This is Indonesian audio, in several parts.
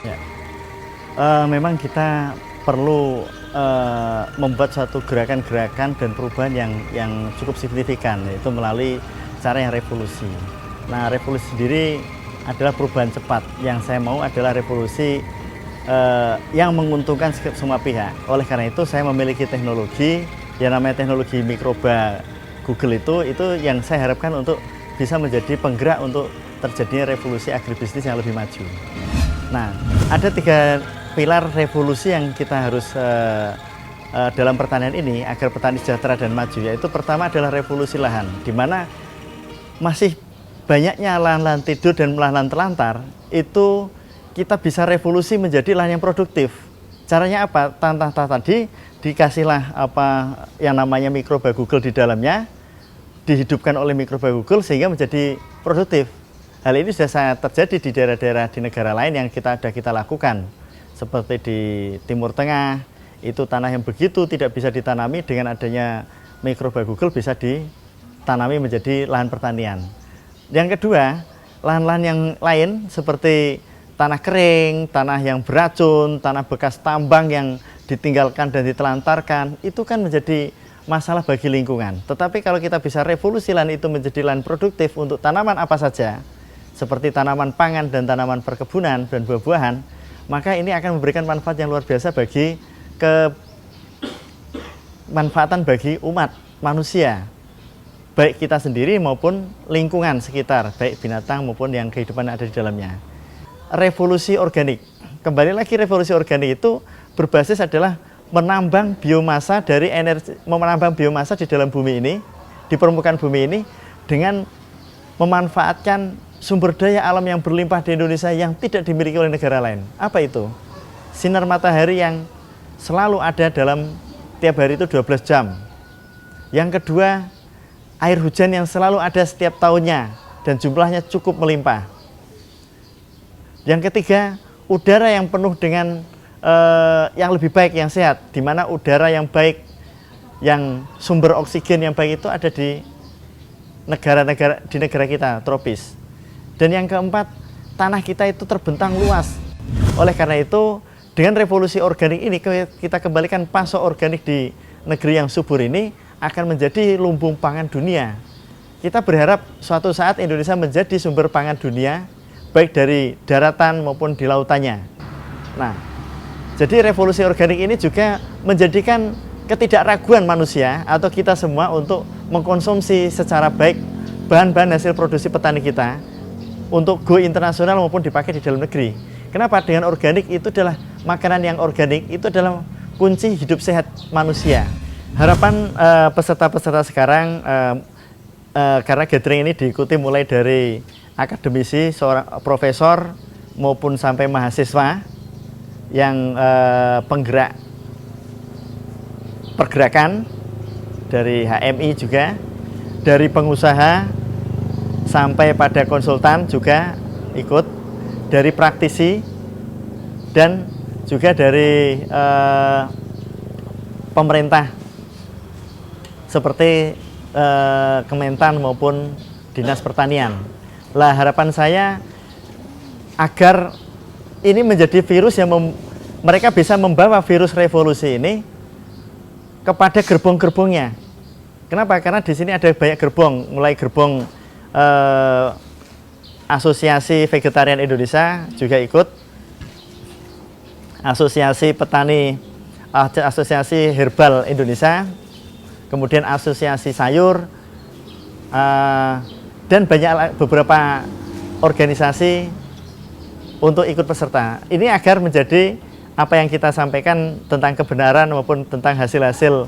Ya. Memang kita perlu membuat suatu gerakan-gerakan dan perubahan yang cukup signifikan, yaitu melalui cara yang revolusi. Nah, revolusi sendiri adalah perubahan cepat. Yang saya mau adalah revolusi yang menguntungkan semua pihak. Oleh karena itu, saya memiliki teknologi yang namanya teknologi mikroba Google itu yang saya harapkan untuk bisa menjadi penggerak untuk terjadinya revolusi agribisnis yang lebih maju. Nah, ada 3 pilar revolusi yang kita harus dalam pertanian ini agar petani sejahtera dan maju, yaitu pertama adalah revolusi lahan, di mana masih banyaknya lahan-lahan tidur dan lahan-lahan telantar. Itu kita bisa revolusi menjadi lahan yang produktif. Caranya apa? Tanah tadi dikasihlah apa yang namanya mikroba Google di dalamnya, dihidupkan oleh mikroba Google sehingga menjadi produktif. Hal ini sudah sangat terjadi di daerah-daerah di negara lain yang kita lakukan. Seperti di Timur Tengah, itu tanah yang begitu tidak bisa ditanami, dengan adanya mikroba Google bisa ditanami menjadi lahan pertanian. Yang kedua, lahan-lahan yang lain seperti tanah kering, tanah yang beracun, tanah bekas tambang yang ditinggalkan dan ditelantarkan, itu kan menjadi masalah bagi lingkungan. Tetapi kalau kita bisa revolusi lahan itu menjadi lahan produktif untuk tanaman apa saja, seperti tanaman pangan dan tanaman perkebunan dan buah-buahan, maka ini akan memberikan manfaat yang luar biasa bagi manfaatan bagi umat manusia, baik kita sendiri maupun lingkungan sekitar, baik binatang maupun yang kehidupan ada di dalamnya. Revolusi organik, kembali lagi revolusi organik itu berbasis adalah menambang biomasa dari energi, menambang biomasa di dalam bumi ini, di permukaan bumi ini, dengan memanfaatkan sumber daya alam yang berlimpah di Indonesia yang tidak dimiliki oleh negara lain. Apa itu? Sinar matahari yang selalu ada dalam tiap hari itu 12 jam. Yang kedua, air hujan yang selalu ada setiap tahunnya dan jumlahnya cukup melimpah. Yang ketiga, udara yang penuh dengan yang lebih baik, yang sehat, di mana udara yang baik, yang sumber oksigen yang baik itu ada di negara kita tropis. Dan yang keempat, tanah kita itu terbentang luas. Oleh karena itu, dengan revolusi organik ini kita kembalikan pasok organik di negeri yang subur ini akan menjadi lumbung pangan dunia. Kita berharap suatu saat Indonesia menjadi sumber pangan dunia, baik dari daratan maupun di lautannya. Nah, jadi revolusi organik ini juga menjadikan ketidakraguan manusia atau kita semua untuk mengkonsumsi secara baik bahan-bahan hasil produksi petani kita untuk go internasional maupun dipakai di dalam negeri. Kenapa? Dengan organik itu adalah makanan yang organik, itu adalah kunci hidup sehat manusia. Harapan peserta-peserta sekarang, karena gathering ini diikuti mulai dari akademisi, seorang profesor maupun sampai mahasiswa yang penggerak pergerakan dari HMI juga, dari pengusaha sampai pada konsultan juga ikut, dari praktisi dan juga dari pemerintah seperti Kementan maupun Dinas Pertanian. Lah, harapan saya agar ini menjadi virus yang mereka bisa membawa virus revolusi ini kepada gerbong-gerbongnya. Kenapa? Karena di sini ada banyak gerbong, mulai gerbong Asosiasi Vegetarian Indonesia juga ikut, Asosiasi Petani, Asosiasi Herbal Indonesia, kemudian Asosiasi Sayur, dan beberapa organisasi untuk ikut peserta. Ini agar menjadi apa yang kita sampaikan tentang kebenaran maupun tentang hasil-hasil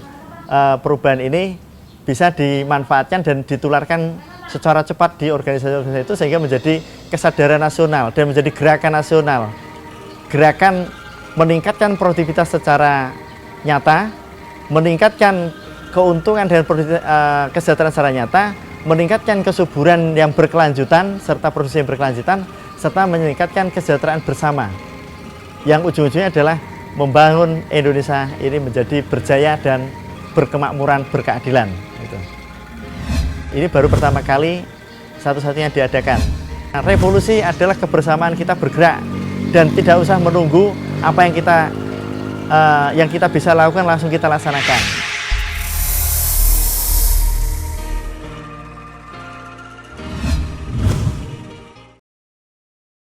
perubahan ini bisa dimanfaatkan dan ditularkan secara cepat di organisasi itu, sehingga menjadi kesadaran nasional dan menjadi gerakan nasional. Gerakan meningkatkan produktivitas secara nyata, meningkatkan keuntungan dan kesejahteraan secara nyata, meningkatkan kesuburan yang berkelanjutan serta produksi yang berkelanjutan, serta meningkatkan kesejahteraan bersama. Yang ujung-ujungnya adalah membangun Indonesia ini menjadi berjaya dan berkemakmuran, berkeadilan. Ini baru pertama kali satu-satunya diadakan. Nah, revolusi adalah kebersamaan kita bergerak dan tidak usah menunggu apa yang kita bisa lakukan langsung kita laksanakan.